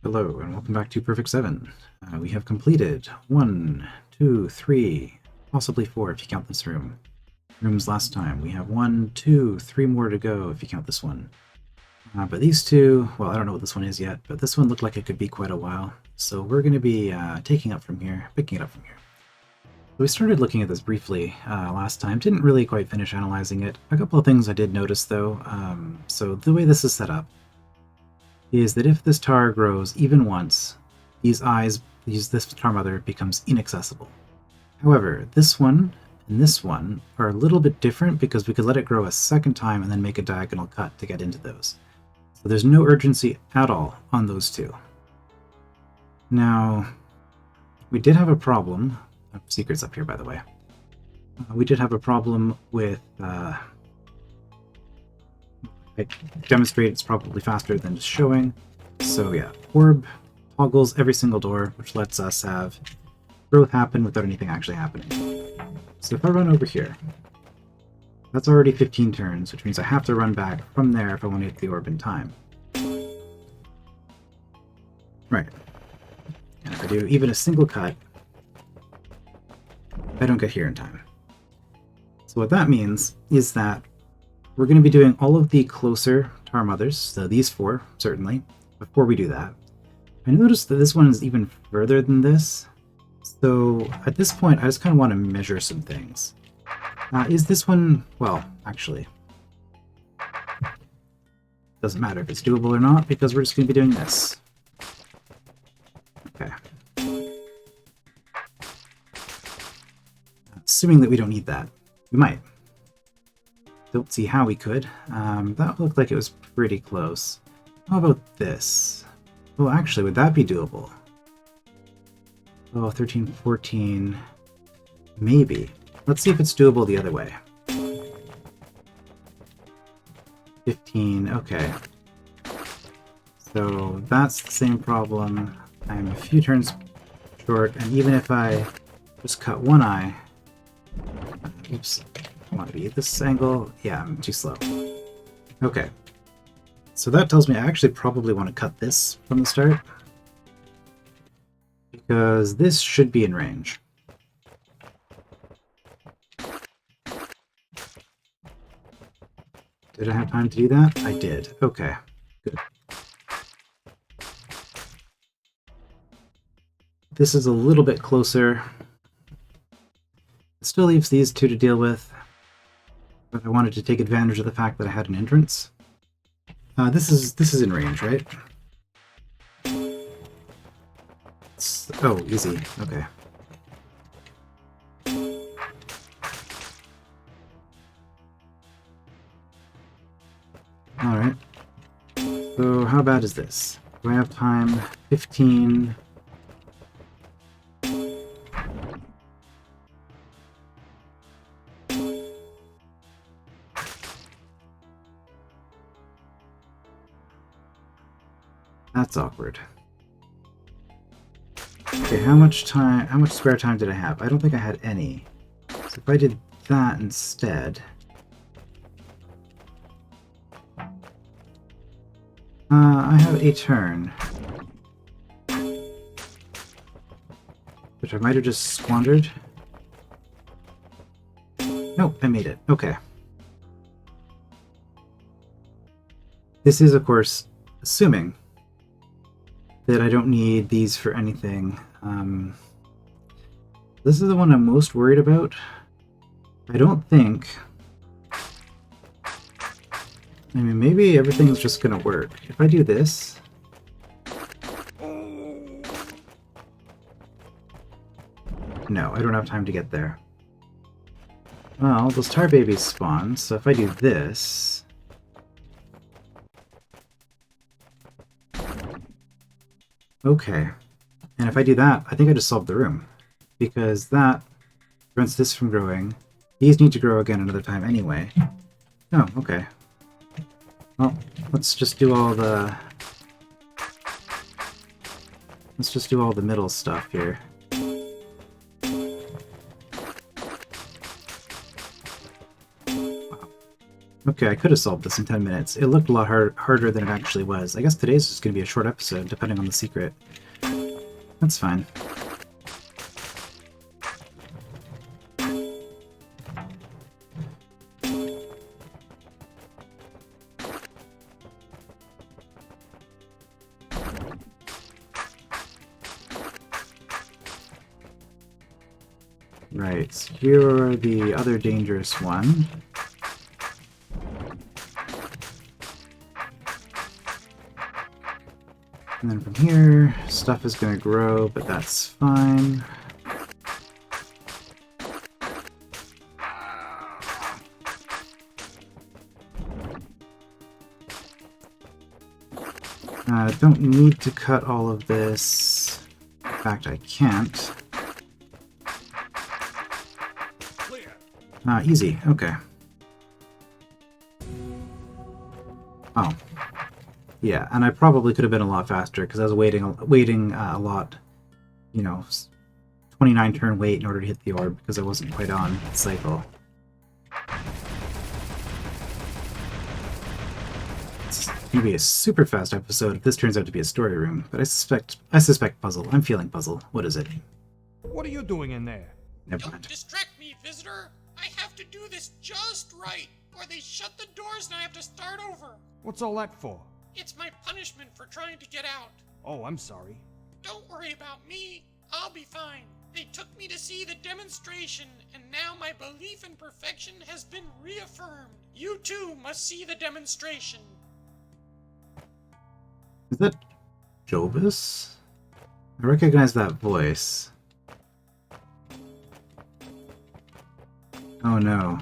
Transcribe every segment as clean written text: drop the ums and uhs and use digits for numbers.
Hello and welcome back to Perfect 7. We have completed 1, 2, 3, possibly 4 if you count this room. Rooms last time. We have 1, 2, 3 more to go if you count this one. But these two, well, I don't know what this one is yet, but this one looked like it could be quite a while. So we're going to be picking it up from here. So we started looking at this briefly last time. Didn't really quite finish analyzing it. A couple of things I did notice though. So the way this is set up is that if this tar grows even once, this tar mother becomes inaccessible. However, this one and this one are a little bit different because we could let it grow a second time and then make a diagonal cut to get into those. So there's no urgency at all on those two. Now, we did have a problem. Secret's up here, by the way. We did have a problem with I demonstrate it's probably faster than just showing. So yeah, orb toggles every single door, which lets us have growth happen without anything actually happening. So if I run over here, that's already 15 turns, which means I have to run back from there if I want to get the orb in time. Right. And if I do even a single cut, I don't get here in time. So what that means is that we're going to be doing all of the closer tar mothers, so these 4, certainly, before we do that. I noticed that this one is even further than this, so at this point I just kind of want to measure some things. Is this one, well, actually, doesn't matter if it's doable or not, because we're just going to be doing this. Okay. Assuming that we don't need that. We might. Don't see how we could. That looked like it was pretty close. How about this? Well, actually, would that be doable? Oh, 13, 14... Maybe. Let's see if it's doable the other way. 15, okay. So that's the same problem. I'm a few turns short, and even if I just cut one eye... Oops. I want to be at this angle. Yeah, I'm too slow. Okay. So that tells me I actually probably want to cut this from the start, because this should be in range. Did I have time to do that? I did. Okay. Good. This is a little bit closer. It still leaves these two to deal with, but I wanted to take advantage of the fact that I had an entrance. This is in range, right? Oh, easy. Okay. Alright. So how bad is this? Do I have time? 15... That's awkward. Okay, how much spare time did I have? I don't think I had any. So if I did that instead... I have a turn. Which I might have just squandered. Nope, I made it. Okay. This is, of course, assuming that I don't need these for anything. This is the one I'm most worried about. I don't think... I mean, maybe everything's just gonna work. If I do this... No, I don't have time to get there. Well, those tar babies spawn, so if I do this... Okay, and if I do that, I think I just solved the room, because that prevents this from growing. These need to grow again another time anyway. Oh, okay. Well, let's just do all the middle stuff here. Wow. Okay, I could have solved this in 10 minutes. It looked a lot harder than it actually was. I guess today's just going to be a short episode, depending on the secret. That's fine. Right, you're the other dangerous one. And then from here, stuff is going to grow, but that's fine. Don't need to cut all of this. In fact, I can't. Easy. Okay. Oh. Yeah, and I probably could have been a lot faster because I was waiting a lot, you know, 29 turn wait in order to hit the orb because I wasn't quite on cycle. It's gonna be a super fast episode if this turns out to be a story room, but I suspect puzzle. I'm feeling puzzle. What is it? What are you doing in there? Never mind. Don't distract me, visitor. I have to do this just right, or they shut the doors and I have to start over. What's all that for? It's my punishment for trying to get out. Oh, I'm sorry. Don't worry about me. I'll be fine. They took me to see the demonstration, and now my belief in perfection has been reaffirmed. You too must see the demonstration. Is that Jobus? I recognize that voice. Oh no.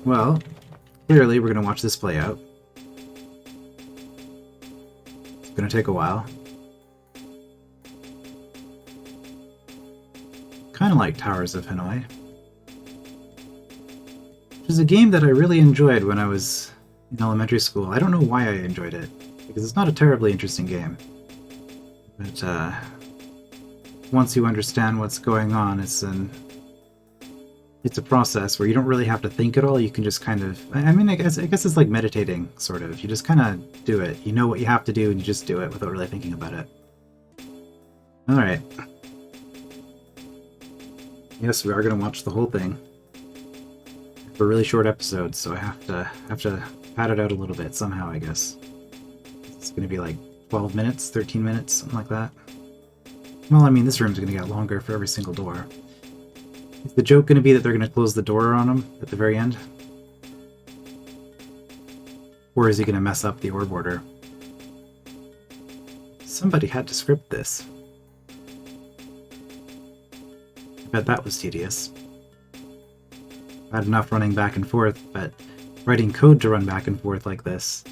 Well, clearly we're going to watch this play out. It's going to take a while. Kind of like Towers of Hanoi. Which is a game that I really enjoyed when I was in elementary school. I don't know why I enjoyed it, because it's not a terribly interesting game. But once you understand what's going on, it's a process where you don't really have to think at all. You can just kind of, I guess it's like meditating, sort of. You just kind of do it. You know what you have to do, and you just do it without really thinking about it. All right. Yes, we are going to watch the whole thing. It's a really short episode, so I have to pad it out a little bit somehow, I guess. It's going to be like 12 minutes, 13 minutes, something like that. Well, I mean, this room's going to get longer for every single door. Is the joke going to be that they're going to close the door on him at the very end? Or is he going to mess up the orb order? Somebody had to script this. I bet that was tedious. Bad enough running back and forth, but writing code to run back and forth like this.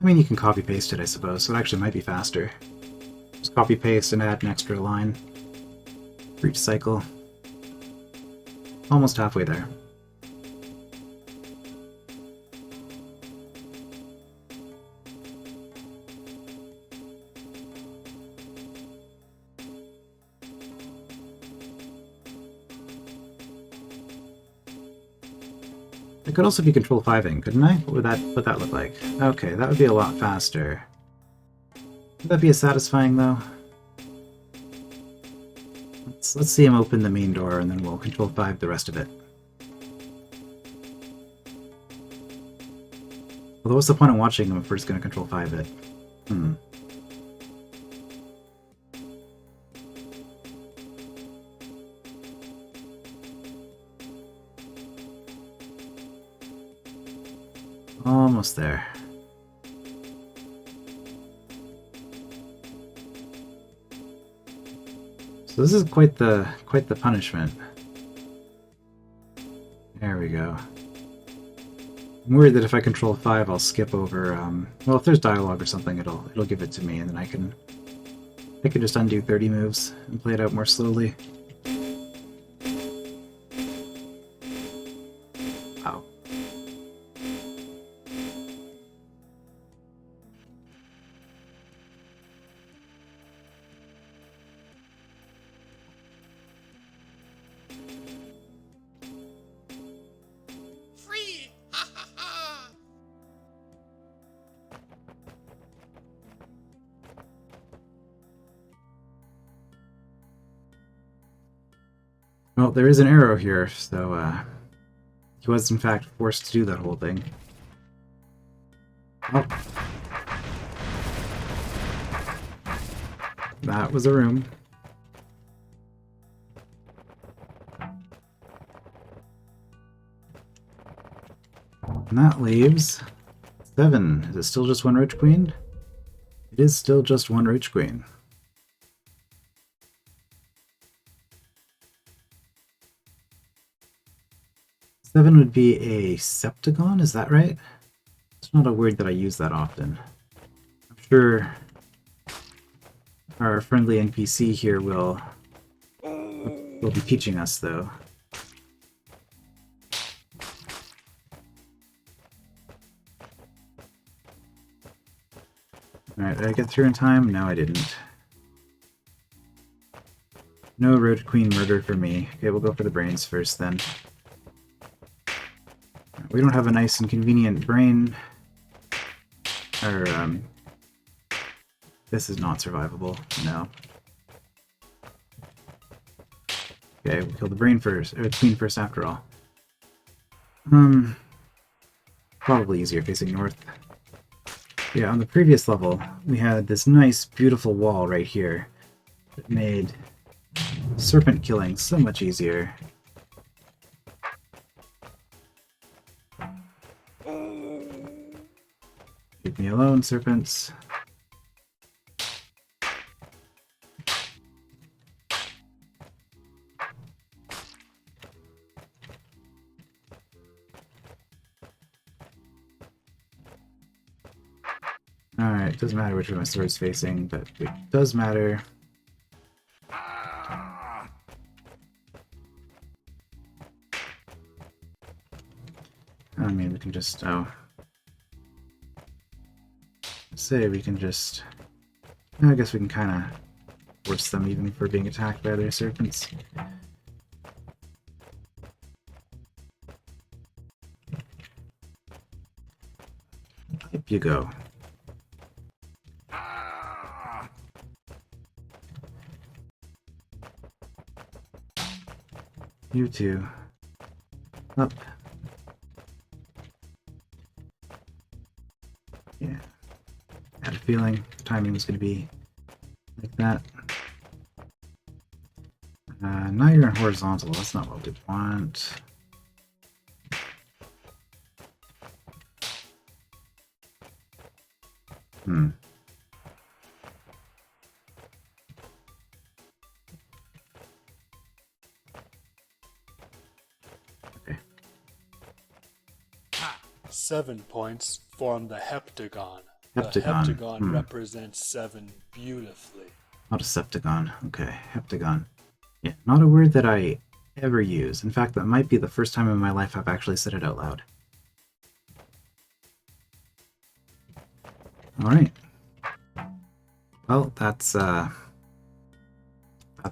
I mean, you can copy-paste it, I suppose, so it actually might be faster. Just copy-paste and add an extra line for each cycle. Almost halfway there. It could also be Control 5-ing, couldn't I? What would that look like? Okay, that would be a lot faster. Would that be as satisfying, though? Let's see him open the main door, and then we'll Control 5 the rest of it. Although what's the point of watching him if we're just going to Control 5 it? Almost there. So this is quite the punishment. There we go. I'm worried that if I Control 5, I'll skip over. Well, if there's dialogue or something, it'll give it to me, and then I can just undo 30 moves and play it out more slowly. Wow. Well, there is an arrow here, so he was in fact forced to do that whole thing. Oh. That was a room. And that leaves 7. Is it still just one Roach Queen? It is still just one Roach Queen. Seven would be a Septagon, is that right? It's not a word that I use that often. I'm sure our friendly NPC here will be teaching us, though. Alright, did I get through in time? No, I didn't. No Roach Queen murder for me. Okay, we'll go for the brains first, then. We don't have a nice and convenient brain. Or, this is not survivable. No. Okay, we'll kill the brain first, or the queen first after all. Probably easier facing north. Yeah, on the previous level, we had this nice, beautiful wall right here that made serpent killing so much easier. Leave me alone, serpents. Alright, doesn't matter which way my sword's facing, but it does matter. I mean, we can just, say we can just, I guess we can kind of force them even for being attacked by other serpents. Up you go. You two. Up. Yeah. I had a feeling the timing was going to be like that. Now you're in horizontal. That's not what we want. Okay. 7 points form the heptagon. Heptagon. The heptagon represents 7 beautifully. Not a septagon. Okay, heptagon. Yeah, not a word that I ever use. In fact, that might be the first time in my life I've actually said it out loud. Alright. Well, that's a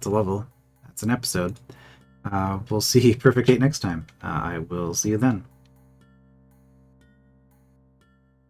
level. That's an episode. We'll see Perfect 8 next time. I will see you then.